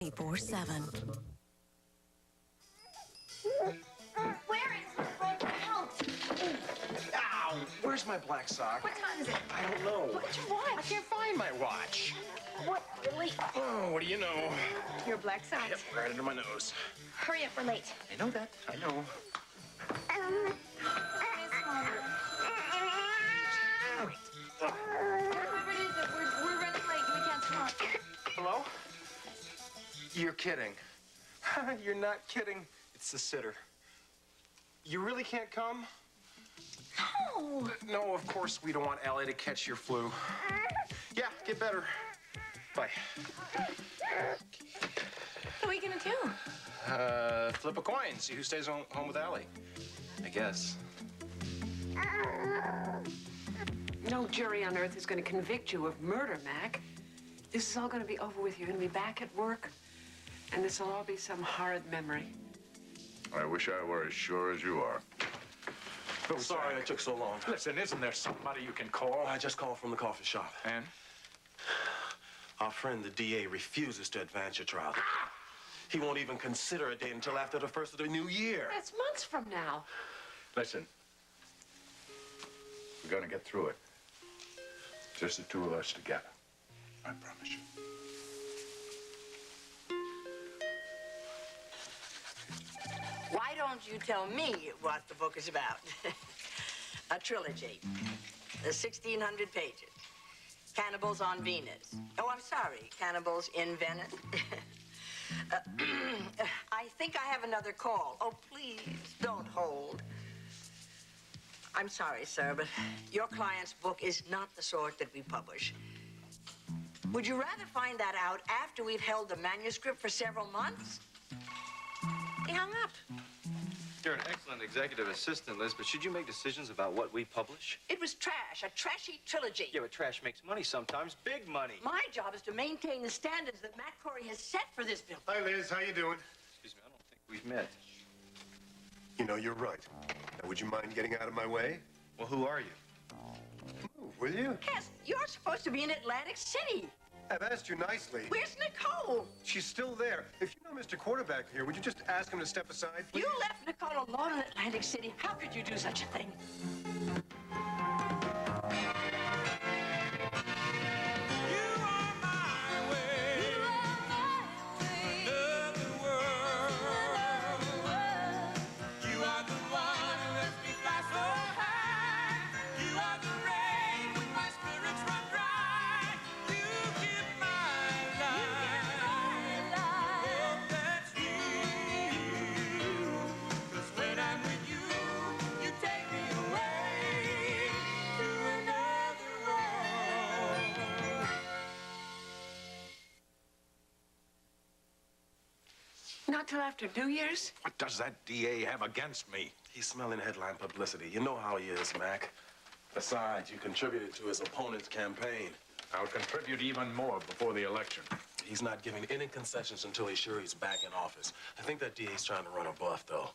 24/7. Where is my black belt? Ow! Where's my black sock? What time is it? I don't know. What's your watch? I can't find my watch. What, really? Oh, what do you know? Your black socks. Yep, right under my nose. Hurry up, we're late. I know that. I know. Whoever it is, we're running late. We can't talk. Hello? You're kidding. You're not kidding. It's the sitter. You really can't come? No. No, of course we don't want Allie to catch your flu. Yeah, get better. Bye. What are we gonna do? Flip a coin. See who stays home with Allie. I guess. No jury on earth is going to convict you of murder, Mac. This is all going to be over with. You're going to be back at work, and this will all be some horrid memory. I wish I were as sure as you are. Oh, sorry I took so long. Listen, isn't there somebody you can call? I just called from the coffee shop. And? Our friend, the DA, refuses to advance your trial. He won't even consider a date until after the first of the new year. That's months from now. Listen, we're going to get through it. Just the two of us together. I promise you. Why don't you tell me what the book is about? A trilogy. 1,600 pages. Cannibals on Venus. Oh, I'm sorry. Cannibals in Venice. I think I have another call. Oh, please, don't hold. I'm sorry, sir, but your client's book is not the sort that we publish. Would you rather find that out after we've held the manuscript for several months? He hung up. You're an excellent executive assistant, Liz, but should you make decisions about what we publish? It was trash, a trashy trilogy. Yeah, but trash makes money sometimes, big money. My job is to maintain the standards that Matt Corey has set for this film. Hi, Liz. How you doing? Excuse me, I don't think we've met. You know, you're right. Now, would you mind getting out of my way? Well, who are you? Move, will you? Yes, you're supposed to be in Atlantic City. I've asked you nicely. Where's Nicole? She's still there. If you know Mr. Quarterback here, would you just ask him to step aside, please? You left Nicole alone in Atlantic City. How could you do such a thing? Not till after New Year's? What does that DA have against me? He's smelling headline publicity. You know how he is, Mac. Besides, you contributed to his opponent's campaign. I'll contribute even more before the election. He's not giving any concessions until he's sure he's back in office. I think that DA's trying to run a bluff, though.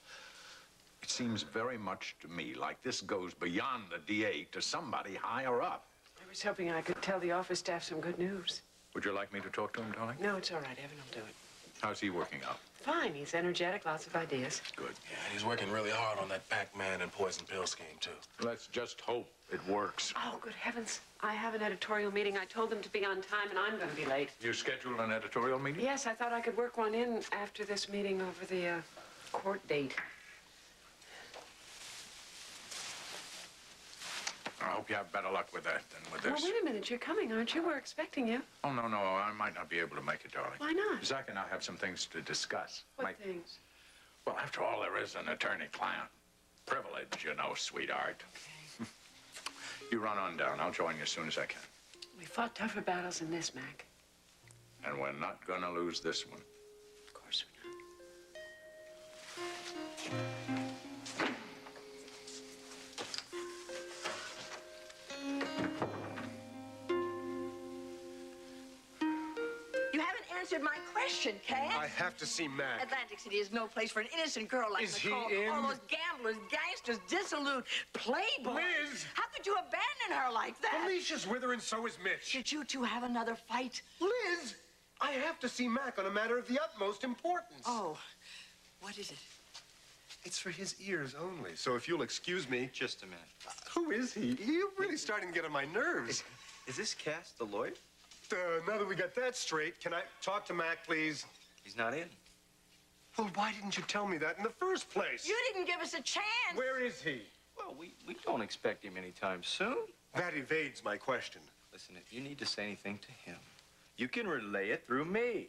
It seems very much to me like this goes beyond the DA to somebody higher up. I was hoping I could tell the office staff some good news. Would you like me to talk to him, darling? No, it's all right. Evan will do it. How's he working out? Fine. He's energetic, lots of ideas. Good. Yeah, and he's working really hard on that Pac-Man and poison pill scheme, too. Let's just hope it works. Oh, good heavens. I have an editorial meeting. I told them to be on time, and I'm going to be late. You scheduled an editorial meeting? Yes, I thought I could work one in after this meeting over the court date. I hope you have better luck with that than with this. Well, wait a minute. You're coming, aren't you? We're expecting you. Oh, no, I might not be able to make it, darling. Why not? Zach and I have some things to discuss. What things? Well, after all, there is an attorney-client privilege, you know, sweetheart. Okay. You run on down. I'll join you as soon as I can. We fought tougher battles than this, Mac. And we're not gonna lose this one. Of course we're not. Answered my question, Ken. I have to see Mac. Atlantic City is no place for an innocent girl like Is Nicole. he in? All those gamblers, gangsters, dissolute playboys. Liz! How could you abandon her like that? Alicia's with her and so is Mitch. Did you two have another fight? Liz! I have to see Mac on a matter of the utmost importance. Oh, what is it? It's for his ears only. So if you'll excuse me. Just a minute. Who is he? You're really starting to get on my nerves. Is this Cass, the lawyer? Now that we got that straight, can I talk to Mac, please? He's not in. Well, why didn't you tell me that in the first place? You didn't give us a chance. Where is he? Well, we don't expect him anytime soon. That evades my question. Listen, if you need to say anything to him, you can relay it through me.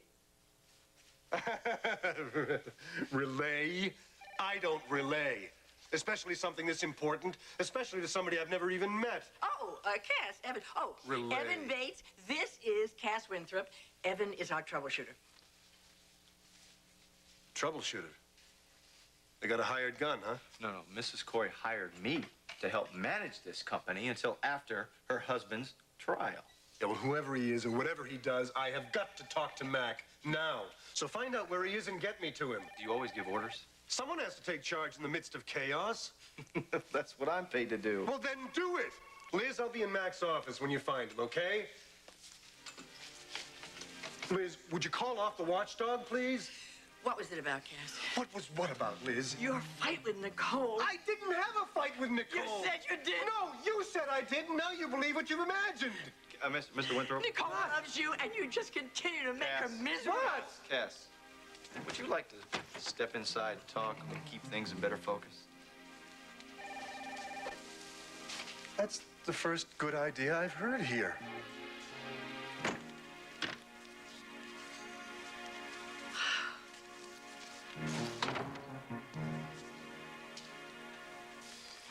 Relay? I don't relay. Especially something this important, especially to somebody I've never even met. Oh, Cass, Evan. Oh, Relay. Evan Bates. This is Cass Winthrop. Evan is our troubleshooter. Troubleshooter. They got a hired gun, huh? No, Mrs. Corey hired me to help manage this company until after her husband's trial. Yeah, well, whoever he is or whatever he does, I have got to talk to Mac now. So find out where he is and get me to him. Do you always give orders? Someone has to take charge in the midst of chaos. That's what I'm paid to do. Well, then do it. Liz, I'll be in Mac's office when you find him, okay? Liz, would you call off the watchdog, please? What was it about, Cass? What about, Liz? Your fight with Nicole. I didn't have a fight with Nicole. You said you did. No, you said I did. Now you believe what you've imagined. Mr. Winthrop? Nicole loves you, and you just continue to make her Cass. miserable. What? Cass, would you like to step inside and talk and keep things in better focus? That's the first good idea I've heard here.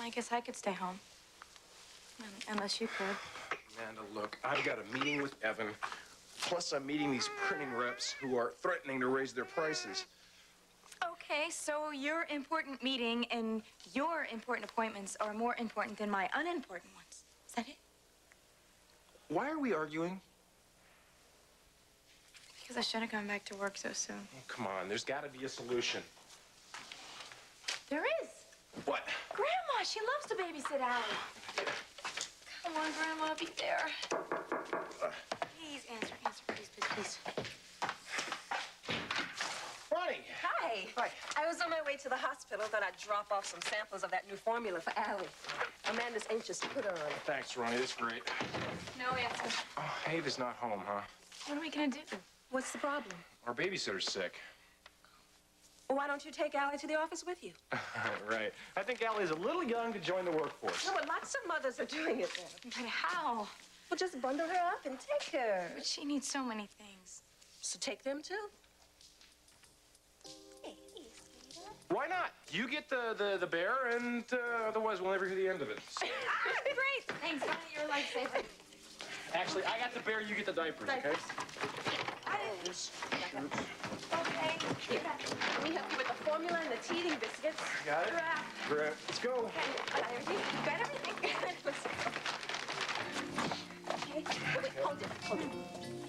I guess I could stay home. Unless you could. Amanda, look, I've got a meeting with Evan. Plus, I'm meeting these printing reps who are threatening to raise their prices. Okay, so your important meeting and your important appointments are more important than my unimportant ones. Is that it? Why are we arguing? Because I shouldn't come back to work so soon. Oh, come on, there's got to be a solution. There is. What? Grandma, she loves to babysit Allie. Come on, Grandma, I'll be there. Please answer, please. Ronnie! Hi. Hi. I was on my way to the hospital. Thought I'd drop off some samples of that new formula for Allie. Amanda's anxious to put her on it. Thanks, Ronnie. That's great. No answer. Oh, Ava's not home, huh? What are we gonna do? What's the problem? Our babysitter's sick. Well, why don't you take Allie to the office with you? Right. I think Allie's a little young to join the workforce. No, but lots of mothers are doing it now. But how? Well, just bundle her up and take her. But she needs so many things. So take them, too. Why not? You get the bear, and otherwise we'll never hear the end of it. Great. Thanks, honey. You're a lifesaver. Actually, I got the bear, you get the diapers, okay? Okay. Here. Let me help you with the formula and the teething biscuits. Got it? Giraffe. Grab. Let's go. Okay, got everything? You got everything? Let's go. Okay. Oh, wait, hold it.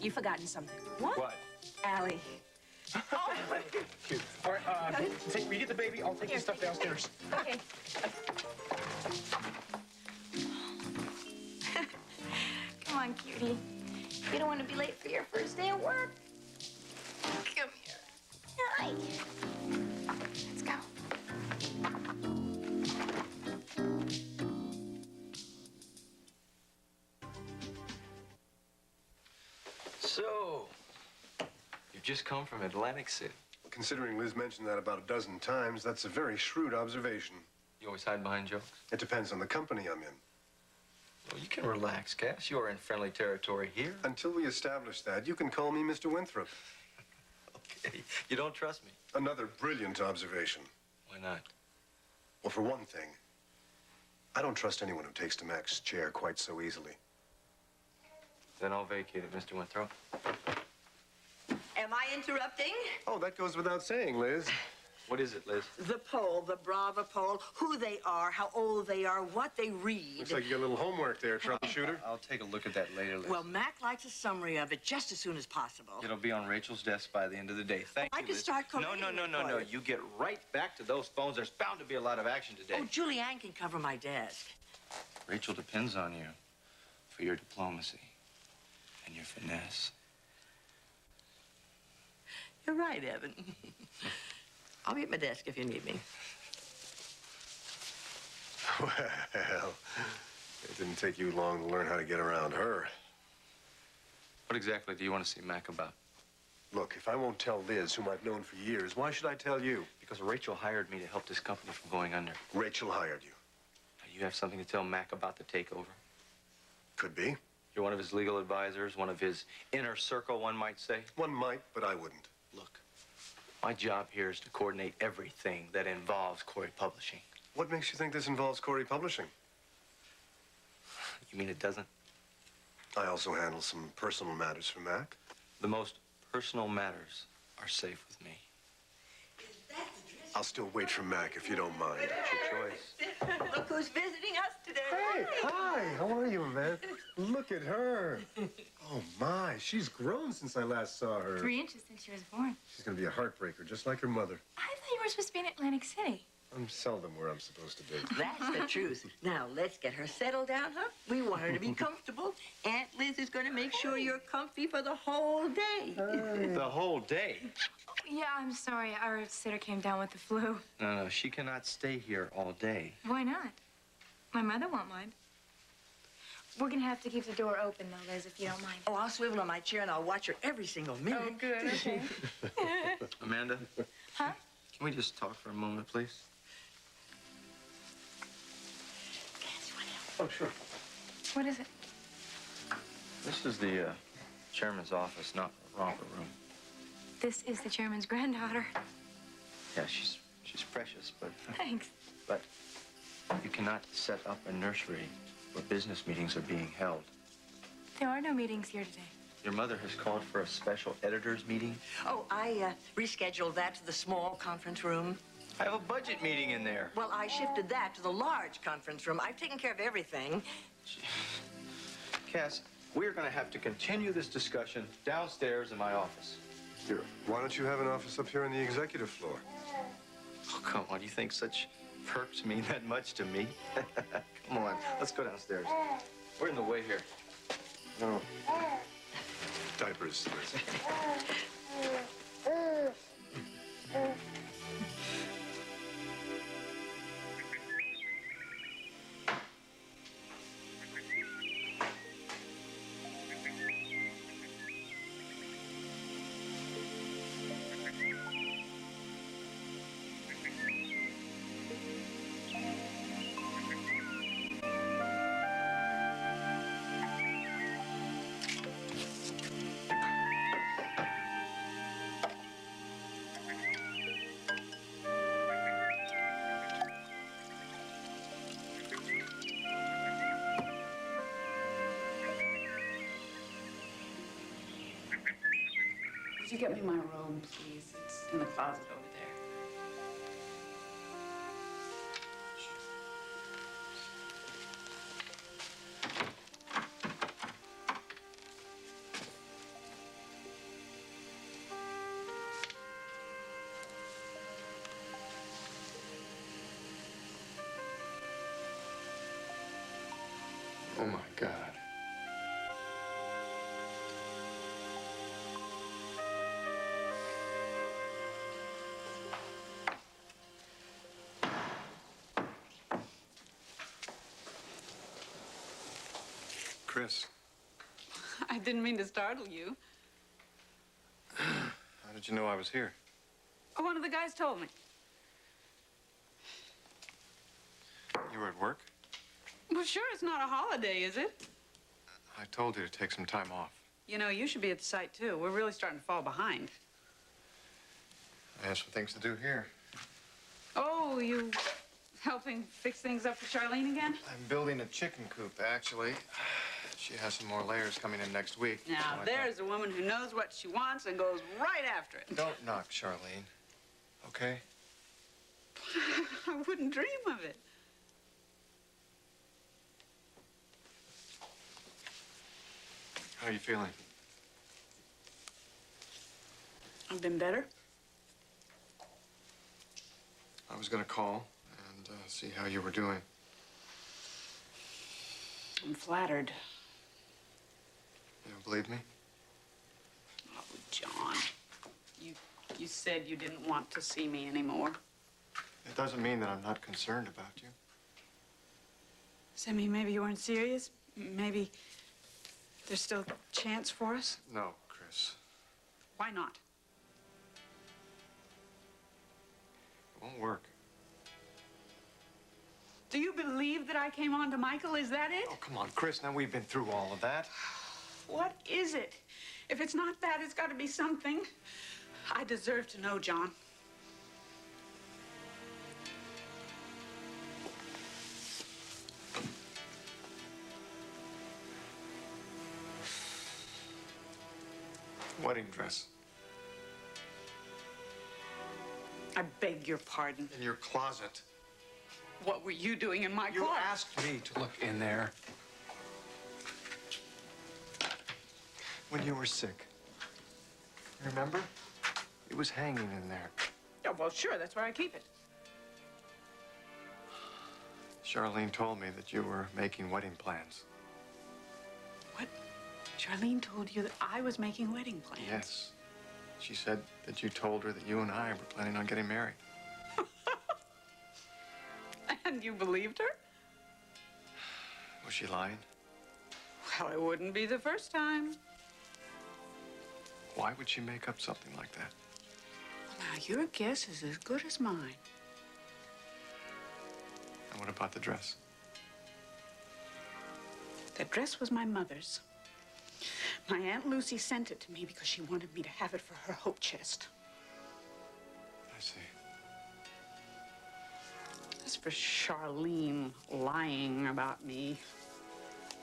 You've forgotten something. What? Allie. All right, you get the baby. I'll take the stuff downstairs. Okay. Come on, cutie. You don't want to be late for your first day of work. Come here. Hi. Let's go. So, you've just come from Atlantic City. Considering Liz mentioned that about a dozen times, that's a very shrewd observation. You always hide behind jokes? It depends on the company I'm in. Well, you can relax, Cass. You are in friendly territory here. Until we establish that, you can call me Mr. Winthrop. Okay. You don't trust me? Another brilliant observation. Why not? Well, for one thing, I don't trust anyone who takes to Mac's chair quite so easily. Then I'll vacate it, Mr. Winthrop. Am I interrupting? Oh, that goes without saying, Liz. What is it, Liz? The poll, the Brava poll, who they are, how old they are, what they read. Looks like you got a little homework there, troubleshooter. I'll take a look at that later, Liz. Well, Mac likes a summary of it just as soon as possible. It'll be on Rachel's desk by the end of the day. Thank I you, can Liz. start No. collating it for you. You get right back to those phones. There's bound to be a lot of action today. Oh, Julianne can cover my desk. Rachel depends on you for your diplomacy and your finesse. You're right, Evan. I'll be at my desk if you need me. Well, it didn't take you long to learn how to get around her. What exactly do you want to see Mac about? Look, if I won't tell Liz, whom I've known for years, why should I tell you? Because Rachel hired me to help this company from going under. Rachel hired you. Now, you have something to tell Mac about the takeover? Could be. You're one of his legal advisors, one of his inner circle, one might say? One might, but I wouldn't. Look, my job here is to coordinate everything that involves Corey Publishing. What makes you think this involves Corey Publishing? You mean it doesn't? I also handle some personal matters for Mac. The most personal matters are safe with me. I'll still wait for Mac if you don't mind. It's your choice. Look who's visiting us today. Hey, hi. How are you, man? Look at her. Oh, my. She's grown since I last saw her. 3 inches since she was born. She's going to be a heartbreaker, just like her mother. I thought you were supposed to be in Atlantic City. I'm seldom where I'm supposed to be. That's the truth. Now, let's get her settled down, huh? We want her to be comfortable. Aunt Liz is going to make sure you're comfy for the whole day. The whole day? Yeah, I'm sorry. Our sitter came down with the flu. No, she cannot stay here all day. Why not? My mother won't mind. We're going to have to keep the door open, though, Liz, if you don't mind. Oh, I'll swivel on my chair and I'll watch her every single minute. Oh, good. Okay. Amanda? Huh? Can we just talk for a moment, please? Oh, sure. What is it? This is the chairman's office, not the romper room. This is the chairman's granddaughter. Yeah, she's precious, but Thanks. you cannot set up a nursery where business meetings are being held. There are no meetings here today. Your mother has called for a special editors meeting. Oh, I rescheduled that to the small conference room. I have a budget meeting in there. Well, I shifted that to the large conference room. I've taken care of everything. Cass, we're going to have to continue this discussion downstairs in my office. Here, why don't you have an office up here on the executive floor? Oh, come on. You think such perks mean that much to me? Come on. Let's go downstairs. We're in the way here. No. Diapers, Liz. Could you get me my robe, please? It's in the closet over there. Oh, my God. Chris, I didn't mean to startle you. how did you know I was here? Oh, one of the guys told me. You were at work? Well, sure, it's not a holiday, is it? I told you to take some time off. You know, you should be at the site, too. We're really starting to fall behind. I have some things to do here. Oh, you helping fix things up for Charlene again? I'm building a chicken coop, actually. She has some more layers coming in next week. Now, so I thought- there's a woman who knows what she wants and goes right after it. Don't knock, Charlene. Okay? I wouldn't dream of it. How are you feeling? I've been better. I was gonna call and see how you were doing. I'm flattered. You don't believe me? Oh, John. You You said you didn't want to see me anymore. It doesn't mean that I'm not concerned about you. Does that mean maybe you weren't serious? Maybe there's still a chance for us? No, Chris. Why not? It won't work. Do you believe that I came on to Michael? Is that it? Oh, come on, Chris. Now we've been through all of that. What is it? If it's not that, it's got to be something. I deserve to know, John. Wedding dress. I beg your pardon. In your closet. What were you doing in my You closet? asked me to look in there. When you were sick. Remember? It was hanging in there. Yeah, well, sure, that's where I keep it. Charlene told me that you were making wedding plans. What? Charlene told you that I was making wedding plans? Yes. She said that you told her that you and I were planning on getting married. And you believed her? Was she lying? Well, it wouldn't be the first time. Why would she make up something like that? Now, your guess is as good as mine. And what about the dress? That dress was my mother's. My Aunt Lucy sent it to me because she wanted me to have it for her hope chest. I see. As for Charlene lying about me,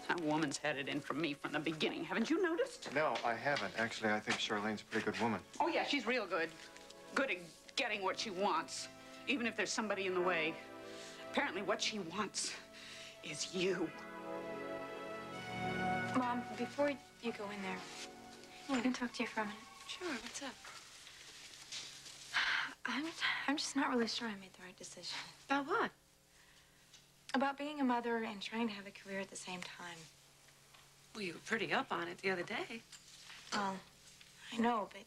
that woman's had it in from me from the beginning. Haven't you noticed? No, I haven't. Actually, I think Charlene's a pretty good woman. Oh, yeah, she's real good. Good at getting what she wants, even if there's somebody in the way. Apparently, what she wants is you. Mom, before you go in there, can I talk to you for a minute? Sure, what's up? I'm just not really sure I made the right decision. About what? About being a mother and trying to have a career at the same time. Well, you were pretty up on it the other day. Well, I know, but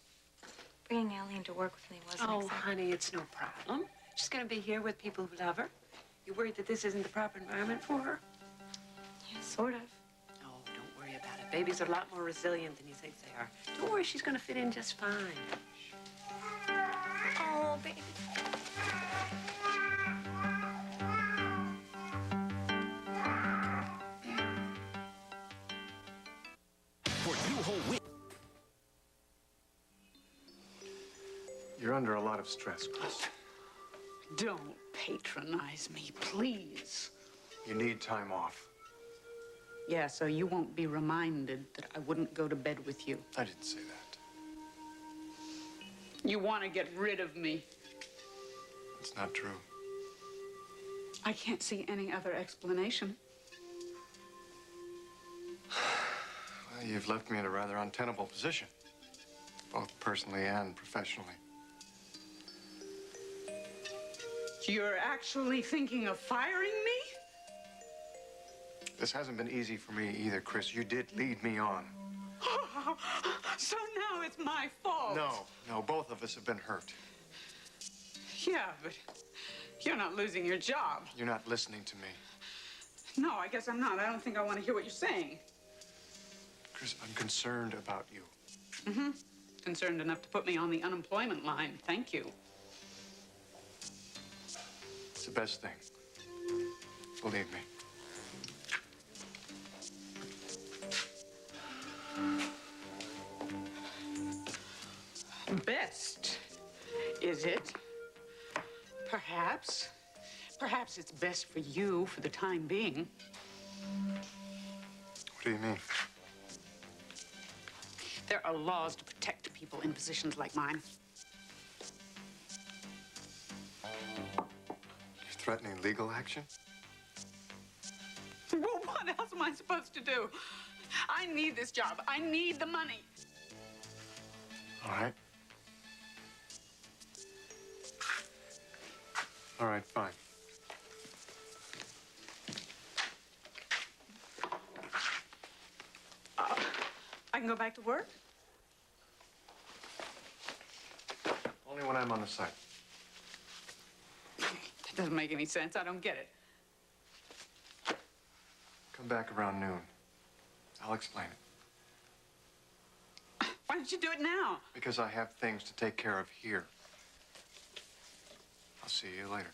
bringing Allie to work with me wasn't Oh, exactly... honey, it's no problem. She's gonna be here with people who love her. You worried that this isn't the proper environment for her? Yeah, sort of. Oh, don't worry about it. Babies are a lot more resilient than you think they are. Don't worry, she's gonna fit in just fine. Oh, baby. You're under a lot of stress, Chris. Don't patronize me, please. You need time off. Yeah, so you won't be reminded that I wouldn't go to bed with you. I didn't say that. You want to get rid of me. It's not true. I can't see any other explanation. Well, you've left me in a rather untenable position, both personally and professionally. You're actually thinking of firing me? This hasn't been easy for me either, Chris. You did lead me on. So now it's my fault. No, both of us have been hurt. Yeah, but you're not losing your job. You're not listening to me. No, I guess I'm not. I don't think I want to hear what you're saying. Chris, I'm concerned about you. Mm-hmm. Concerned enough to put me on the unemployment line. Thank you. It's the best thing. Believe me. Best, is it? Perhaps. Perhaps it's best for you for the time being. What do you mean? There are laws to protect people in positions like mine. You're threatening legal action? Well, what else am I supposed to do? I need this job. I need the money. All right. All right, fine. I can go back to work? Only when I'm on the site. That doesn't make any sense. I don't get it. Come back around noon. I'll explain it. Why don't you do it now? Because I have things to take care of here. I'll see you later.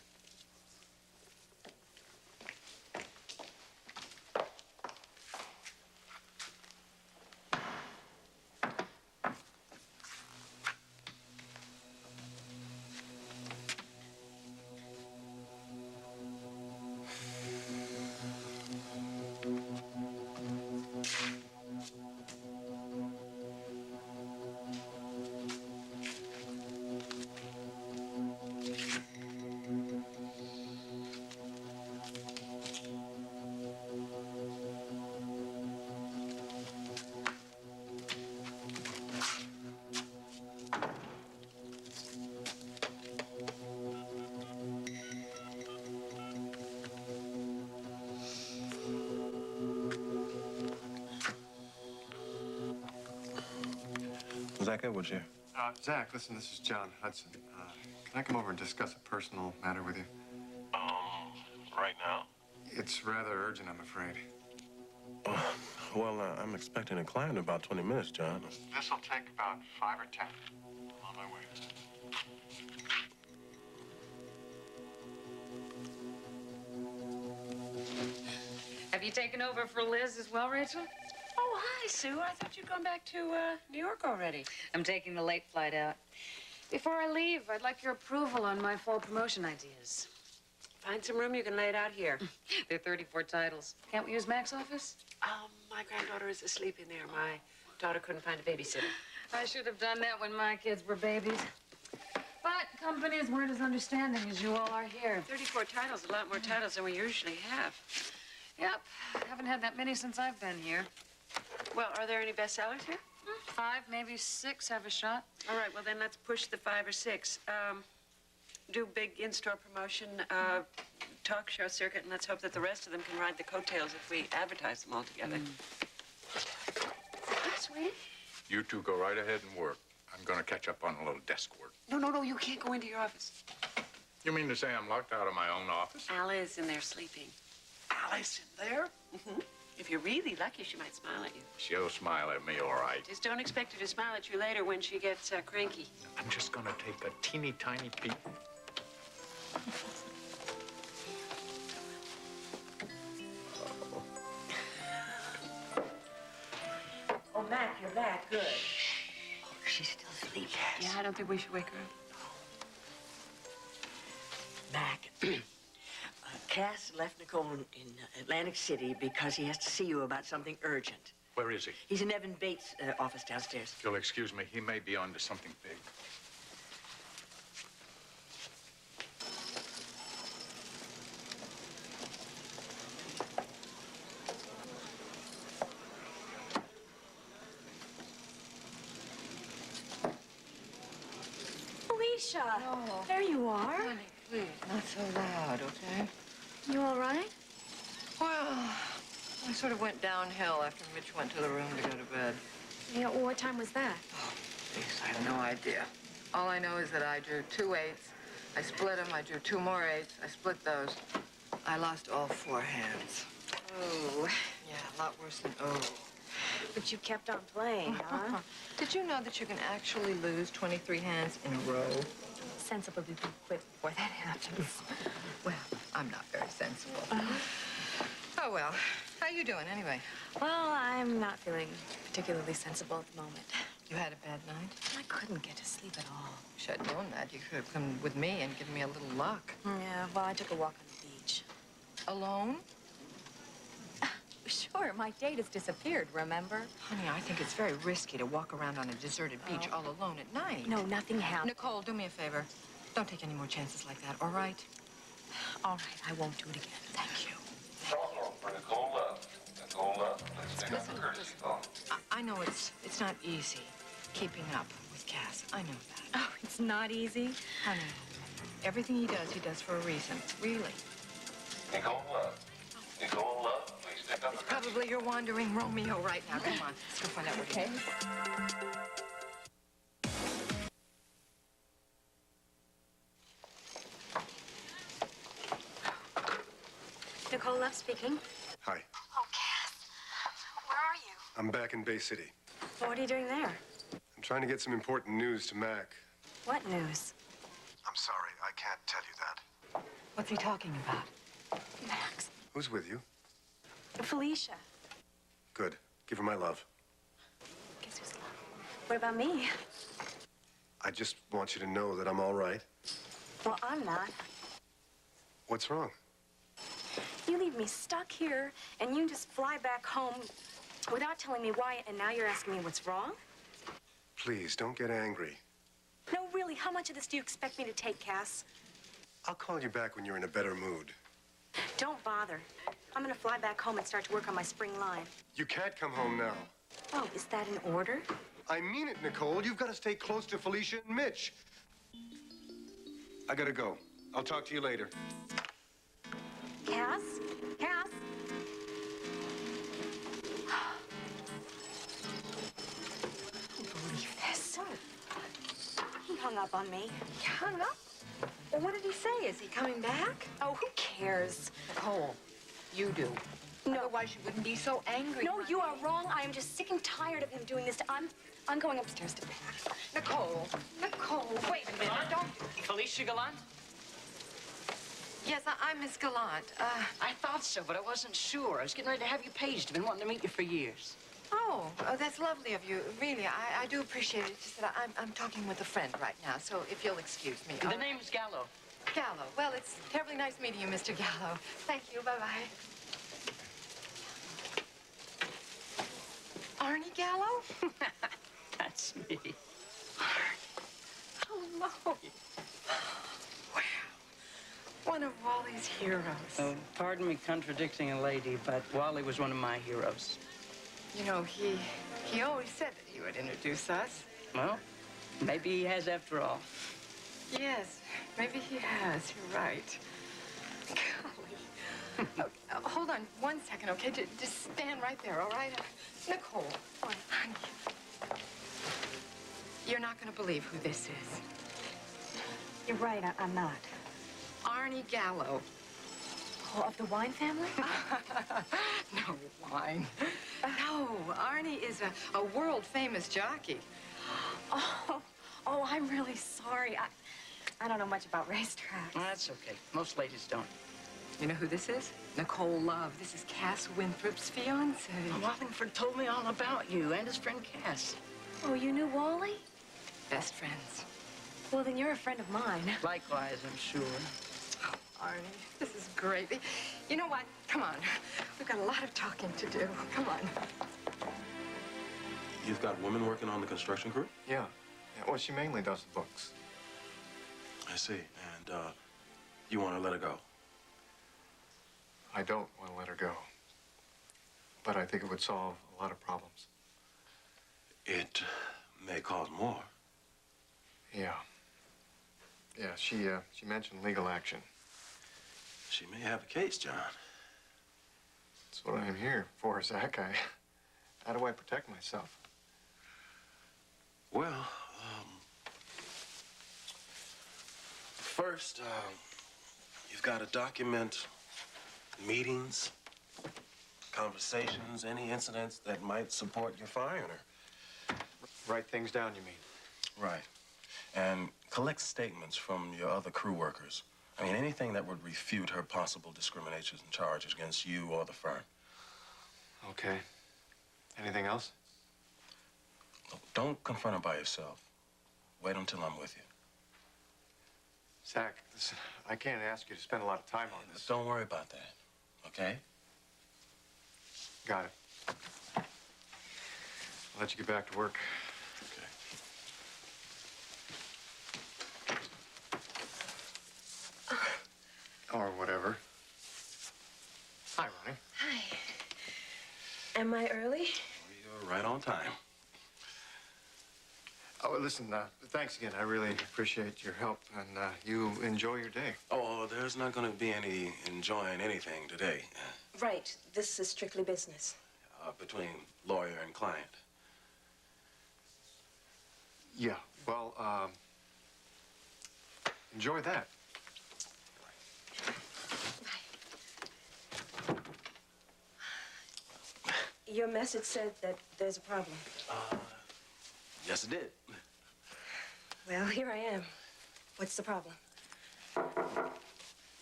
Zach Edwards here. Zach, listen, this is John Hudson. Can I come over and discuss a personal matter with you? Right now? It's rather urgent, I'm afraid. Well, I'm expecting a client in about 20 minutes, John. This'll take about 5 or 10. I'm on my way. Have you taken over for Liz as well, Rachel? Oh, hi, Sue. I thought you'd gone back to New York already. I'm taking the late flight out. Before I leave, I'd like your approval on my fall promotion ideas. Find some room, you can lay it out here. There are 34 titles. Can't we use Mac's office? My granddaughter is asleep in there. My daughter couldn't find a babysitter. I should have done that when my kids were babies. But companies weren't as understanding as you all are here. 34 titles, a lot more titles than we usually have. Yep, haven't had that many since I've been here. Well, are there any bestsellers here? 5, maybe 6 have a shot. All right, well, then let's push the 5 or 6. Do big in-store promotion, talk show circuit, and let's hope that the rest of them can ride the coattails if we advertise them all together. That's sweet. You two go right ahead and work. I'm going to catch up on a little desk work. No, you can't go into your office. You mean to say I'm locked out of my own office? Alice in there sleeping. Alice in there? Mm-hmm. If you're really lucky, she might smile at you. She'll smile at me, all right. Just don't expect her to smile at you later when she gets cranky. I'm just going to take a teeny tiny peek. Oh, Mac, you're back. Good. Oh, she's still asleep. Yeah, I don't think we should wake her up. Mac, Cass left Nicole in Atlantic City because he has to see you about something urgent. Where is he? He's in Evan Bates' office downstairs. You'll excuse me. He may be on to something big. Alicia, Oh. there you are. Honey, please, not so loud, okay? You all right? Well, I sort of went downhill after Mitch went to the room to go to bed. Yeah, what time was that? Please, I have no idea. All I know is that I drew 2 8s. I split them. I drew 2 more 8s. I split those. I lost all 4 hands. Oh. Yeah, a lot worse than oh. But you kept on playing, huh? Did you know that you can actually lose 23 hands in a row? Sensible people quit before that happens. Well, I'm not very sensible. Oh, well. How you doing, anyway? Well, I'm not feeling particularly sensible at the moment. You had a bad night? I couldn't get to sleep at all. You should have known that. You could have come with me and given me a little luck. Yeah, well, I took a walk on the beach. Alone? Sure, my date has disappeared, remember? Honey, I think it's very risky to walk around on a deserted beach all alone at night. No, nothing happened. Nicole, do me a favor. Don't take any more chances like that, all right? All right, I won't do it again. Thank you. Also for Nicole Love. Nicole Love, please pick up the courtesy phone. I know it's not easy keeping up with Cass. I know that. Oh, it's not easy? Honey, everything he does for a reason. Really. Nicole Love. Nicole Love, please pick up the courtesy Probably you're wandering Romeo right now. Come on, let's go find out what he is. Nicole Love speaking. Hi. Oh, Cass. Where are you? I'm back in Bay City. Well, what are you doing there? I'm trying to get some important news to Mac. What news? I'm sorry, I can't tell you that. What's he talking about? Max. Who's with you? Felicia. Good. Give her my love. Guess who's love? What about me? I just want you to know that I'm all right. Well, I'm not. What's wrong? You leave me stuck here, and you just fly back home without telling me why, and now you're asking me what's wrong? Please, don't get angry. No, really, how much of this do you expect me to take, Cass? I'll call you back when you're in a better mood. Don't bother. I'm gonna fly back home and start to work on my spring line. You can't come home now. Oh, is that an order? I mean it, Nicole. You've got to stay close to Felicia and Mitch. I gotta go. I'll talk to you later. Cass? Cass? I don't believe this. He hung up on me. He hung up? Well, what did he say? Is he coming back? Oh, who cares? Nicole, you do. No. Otherwise, you wouldn't be so angry. No, you are wrong. I am just sick and tired of him doing this. I'm going upstairs to bed. Nicole, wait a minute. Don't. Felicia Gallant? Yes, I'm Miss Gallant. I thought so, but I wasn't sure. I was getting ready to have you paged. I've been wanting to meet you for years. Oh, that's lovely of you. Really, I do appreciate it. It's just that I'm talking with a friend right now, so if you'll excuse me. The name's Gallo. Gallo. Well, it's terribly nice meeting you, Mr. Gallo. Thank you. Bye-bye. Arnie Gallo? That's me. Hello. Wow. One of Wally's heroes. Oh, pardon me contradicting a lady, but Wally was one of my heroes. You know, he always said that he would introduce us. Well, maybe he has after all. Yes, maybe he has. You're right. Golly. Hold on 1 second, okay? Just stand right there, all right? Nicole, honey. You're not going to believe who this is. You're right, I'm not. Arnie Gallo. Oh, of the Wine family? No wine. No, Arnie is a world-famous jockey. Oh, I'm really sorry. I don't know much about racetracks. That's okay. Most ladies don't. You know who this is? Nicole Love. This is Cass Winthrop's fiance. Wallingford told me all about you and his friend Cass. Oh, you knew Wally? Best friends. Well, then you're a friend of mine. Likewise, I'm sure. Oh, Arnie, this is great. You know what? Come on. We've got a lot of talking to do. Come on. You've got women working on the construction crew? Yeah. Well, she mainly does the books. I see. And, you want to let her go? I don't want to let her go. But I think it would solve a lot of problems. It may cause more. Yeah. Yeah, she mentioned legal action. She may have a case, John. That's what I'm here for, Zach. How do I protect myself? Well, first, you've got to document meetings, conversations, any incidents that might support your firing her. Write things down, you mean? Right. And collect statements from your other crew workers. I mean, anything that would refute her possible discrimination and charges against you or the firm. Okay. Anything else? Look, don't confront her by yourself. Wait until I'm with you. Zach, listen, I can't ask you to spend a lot of time on this. Don't worry about that, okay? Got it. I'll let you get back to work. Okay. Or whatever. Hi, Ronnie. Hi. Am I early? You're right on time. Oh, listen, thanks again. I really appreciate your help, and you enjoy your day. Oh, there's not going to be any enjoying anything today. Right. This is strictly business. Between lawyer and client. Yeah, well, enjoy that. Your message said that there's a problem. Yes, it did. Well, here I am. What's the problem?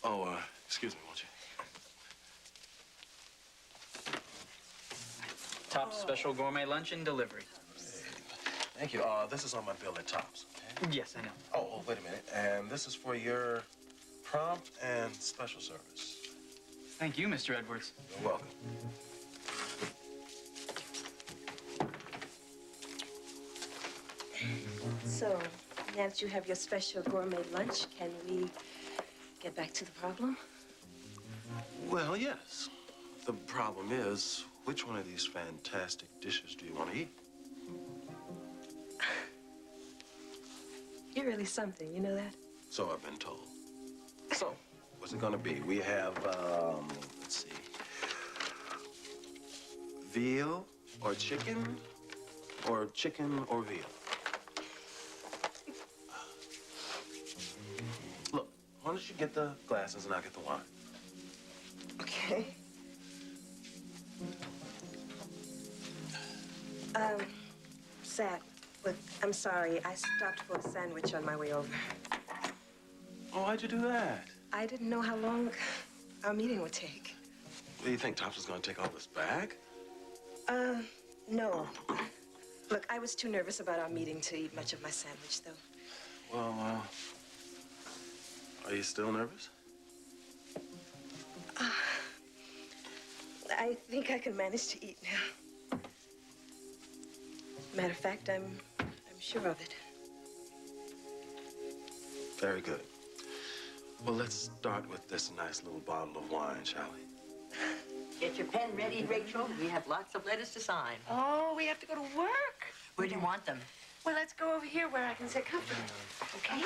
Oh, excuse me, won't you? Top special gourmet luncheon delivery. Thank you. This is on my bill at Tops. Okay? Yes, I know. Oh, wait a minute. And this is for your prompt and special service. Thank you, Mr. Edwards. You're welcome. So, now that you have your special gourmet lunch, can we get back to the problem? Well, yes. The problem is, which one of these fantastic dishes do you want to eat? You're really something, you know that? So I've been told. So, what's it gonna be? We have, let's see. Veal or chicken or veal? Look, why don't you get the glasses and I'll get the wine? Okay. Zach, look, I'm sorry. I stopped for a sandwich on my way over. Oh, why'd you do that? I didn't know how long our meeting would take. Do you think Tops is gonna take all this back? No. Look, I was too nervous about our meeting to eat much of my sandwich, though. Well, are you still nervous? I think I can manage to eat now. Matter of fact, I'm sure of it. Very good. Well, let's start with this nice little bottle of wine, shall we? Get your pen ready, Rachel. We have lots of letters to sign. Oh, we have to go to work. Where do you want them? Well, let's go over here where I can sit comfortably. Okay?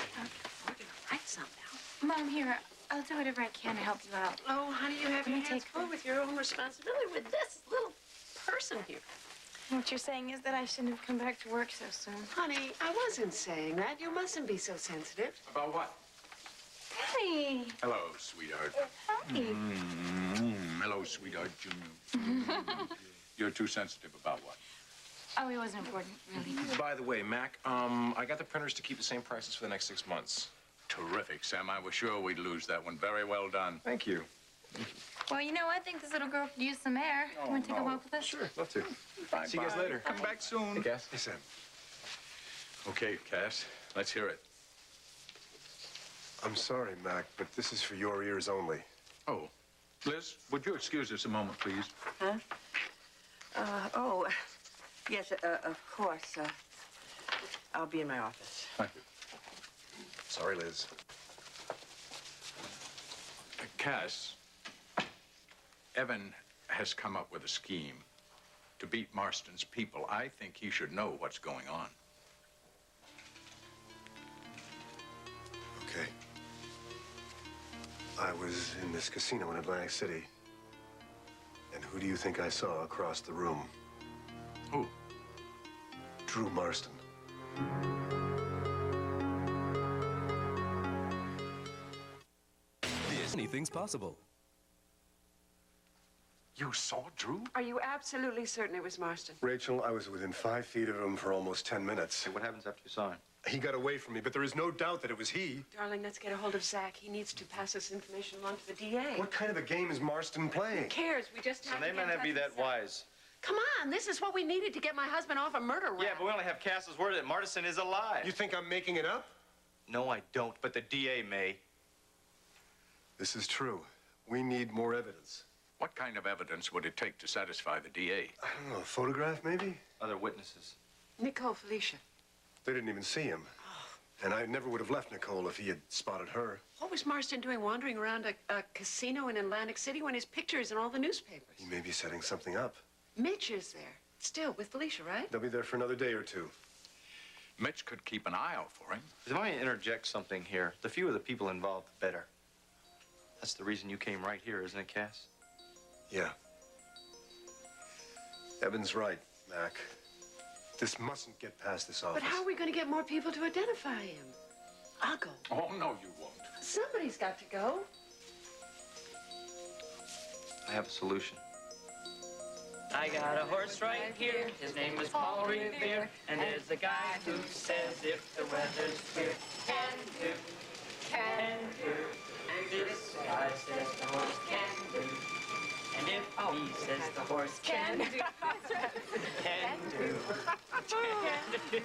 We're gonna write some now. Mom, here, I'll do whatever I can to help you out. Oh, honey, you have your hands full with your own responsibility with this little person here. What you're saying is that I shouldn't have come back to work so soon. Honey, I wasn't saying that. You mustn't be so sensitive. About what? Hey. Hello, sweetheart. Hi. Hello, sweetheart, Junior. You're too sensitive about what? Oh, it wasn't important, really. By the way, Mac, I got the printers to keep the same prices for the next 6 months. Terrific, Sam. I was sure we'd lose that one. Very well done. Thank you. Well, you know, I think this little girl could use some air. You want to take a walk with us? Sure, love to. Bye, See you guys later. Come back soon. Hey, Cass. Hey, Sam. Okay, Cass, let's hear it. I'm sorry, Mac, but this is for your ears only. Oh, Liz, would you excuse us a moment, please? Huh? Yes, of course. I'll be in my office. Thank you. Sorry, Liz. Cass, Evan has come up with a scheme to beat Marston's people. I think he should know what's going on. Okay. I was in this casino in Atlantic City. And who do you think I saw across the room? Who? Drew Marston. Anything's possible. You saw Drew? Are you absolutely certain it was Marston? Rachel, I was within 5 feet of him for almost 10 minutes. Hey, what happens after you saw him? He got away from me, but there is no doubt that it was he. Darling, let's get a hold of Zach. He needs to pass this information along to the DA. What kind of a game is Marston playing? Who cares? We just have So they to might get not be in touch that with Zach. wise. Come on, this is what we needed to get my husband off a murder rap. Yeah, but we only have Cass's word that Martison is alive. You think I'm making it up? No, I don't, but the DA may. This is true. We need more evidence. What kind of evidence would it take to satisfy the DA? I don't know, a photograph maybe? Other witnesses. Nicole Felicia. They didn't even see him. And I never would have left Nicole if he had spotted her. What was Marston doing wandering around a casino in Atlantic City when his picture's in all the newspapers? He may be setting something up. Mitch is there. Still, with Felicia, right? They'll be there for another day or two. Mitch could keep an eye out for him. If I may interject something here, the fewer the people involved, the better. That's the reason you came right here, isn't it, Cass? Yeah. Evan's right, Mac. This mustn't get past this office. But how are we going to get more people to identify him? I'll go. Oh, no, you won't. Somebody's got to go. I have a solution. I got a horse right here, his name is Paul Revere, and there's a guy who says if the weather's clear, can do, and this guy says the horse can do, and if he says the horse can do, can do.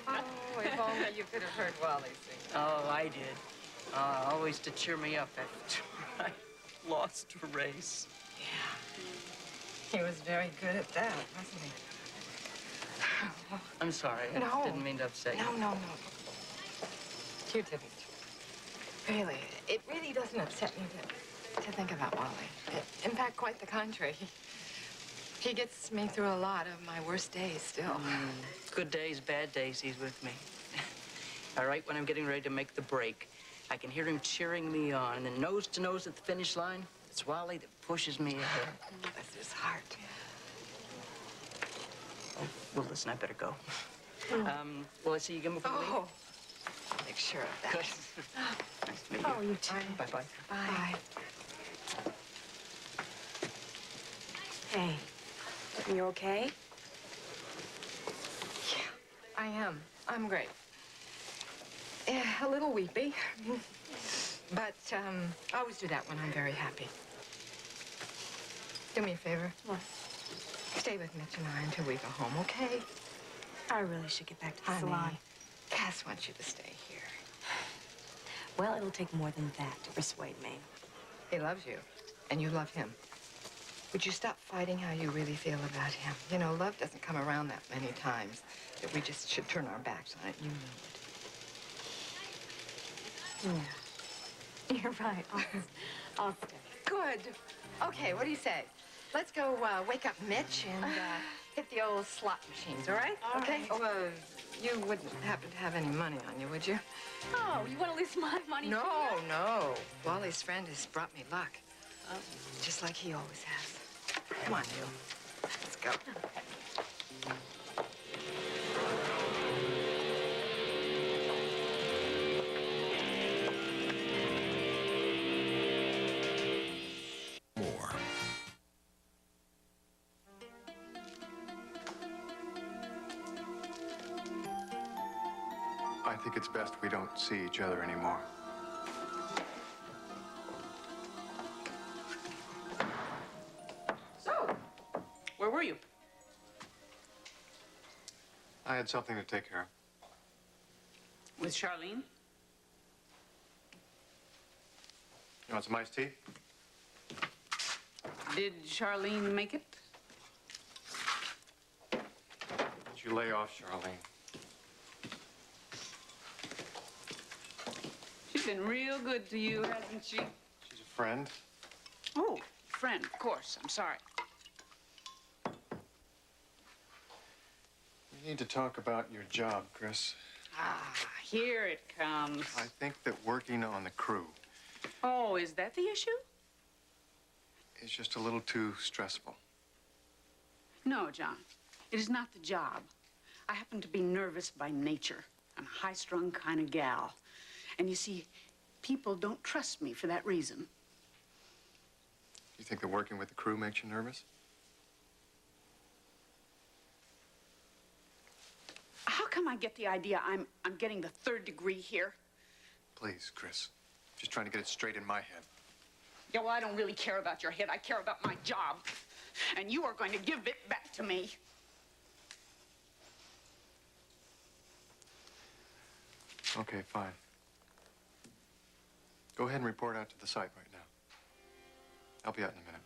Oh, if only you could have heard Wally sing. Oh, I did. Always to cheer me up after I lost a race. He was very good at that, wasn't he? I'm sorry. I didn't mean to upset you. No. You didn't. Really, it really doesn't upset me to think about Wally. In fact, quite the contrary. He gets me through a lot of my worst days still. Good days, bad days, he's with me. All right, when I'm getting ready to make the break, I can hear him cheering me on, and then nose to nose at the finish line, it's Wally that pushes me ahead. Bless his heart. Oh, well, listen, I better go. Will I see you again before we leave? Oh, make sure of that. Good. Nice to meet you. Oh, you too. Bye-bye. Bye. Hey, you okay? Yeah, I am. I'm great. A little weepy. But I always do that when I'm very happy. Do me a favor. What? Stay with Mitch and I until we go home, okay? I really should get back to the Honey, salon. Cass wants you to stay here. Well, it'll take more than that to persuade me. He loves you, and you love him. Would you stop fighting how you really feel about him? You know, love doesn't come around that many times that we just should turn our backs on it. You know it. Yeah. You're right. I'll stay. Good. Okay, what do you say? Let's go wake up Mitch and hit the old slot machines, all right? All okay? right. Well, you wouldn't happen to have any money on you, would you? Oh, you want to lose my money? No, no. Wally's friend has brought me luck. Just like he always has. Come on, you. Let's go. More. I think it's best we don't see each other anymore. So, where were you? I had something to take care of. With Charlene? You want some iced tea? Did Charlene make it? Did you lay off, Charlene? She's been real good to you, hasn't she? She's a friend. Oh, friend, of course. I'm sorry. We need to talk about your job, Chris. Ah, here it comes. I think that working on the crew Oh, is that the issue? is just a little too stressful. No, John. It is not the job. I happen to be nervous by nature. I'm a high-strung kind of gal. And you see, people don't trust me for that reason. You think that working with the crew makes you nervous? How come I get the idea I'm getting the third degree here? Please, Chris. Just trying to get it straight in my head. Yeah, well, I don't really care about your head. I care about my job. And you are going to give it back to me. Okay, fine. Go ahead and report out to the site right now. I'll be out in a minute.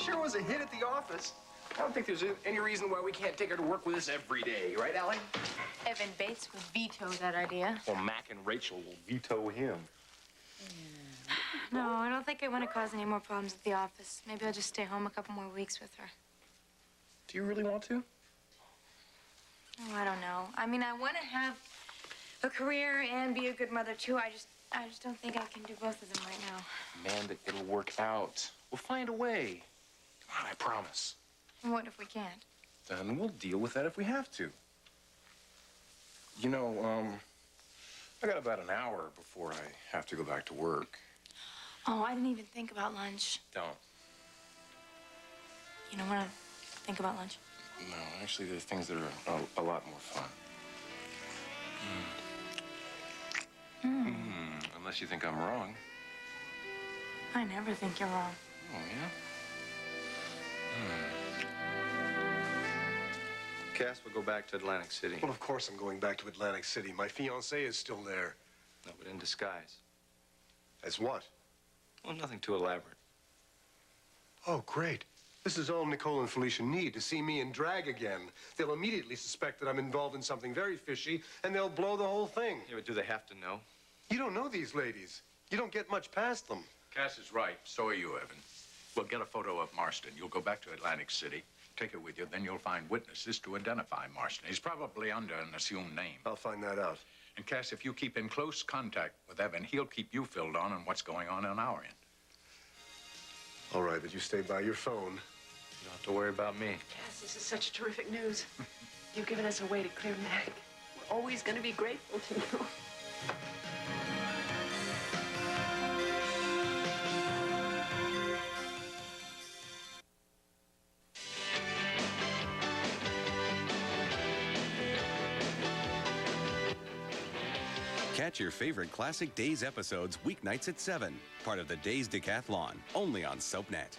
sure was a hit at the office. I don't think there's any reason why we can't take her to work with us every day, right, Allie? Evan Bates would veto that idea. Well, Mac and Rachel will veto him. No, I don't think I want to cause any more problems at the office. Maybe I'll just stay home a couple more weeks with her. Do you really want to? Oh, I don't know. I mean, I want to have a career and be a good mother, too. I just don't think I can do both of them right now. Amanda, it'll work out. We'll find a way. Come on, I promise. And what if we can't? Then we'll deal with that if we have to. You know, I got about an hour before I have to go back to work. Oh, I didn't even think about lunch. Don't. You don't want to think about lunch? No, actually, there's things that are a lot more fun. Unless you think I'm wrong. I never think you're wrong. Oh, yeah? Cass, we'll go back to Atlantic City. Well, of course I'm going back to Atlantic City. My fiancée is still there. No, but in disguise. As what? Well, nothing too elaborate. Oh, great. This is all Nicole and Felicia need, to see me in drag again. They'll immediately suspect that I'm involved in something very fishy, and they'll blow the whole thing. Yeah, but do they have to know? You don't know these ladies. You don't get much past them. Cass is right. So are you, Evan. We'll get a photo of Marston. You'll go back to Atlantic City. Take it with you. Then you'll find witnesses to identify Marston. He's probably under an assumed name. I'll find that out. And Cass, if you keep in close contact with Evan, he'll keep you filled on what's going on our end. All right, but you stay by your phone. You don't have to worry about me. Cass, this is such terrific news. You've given us a way to clear Mac. We're always going to be grateful to you. Catch your favorite Classic Days episodes weeknights at 7. Part of the Days Decathlon, only on SoapNet.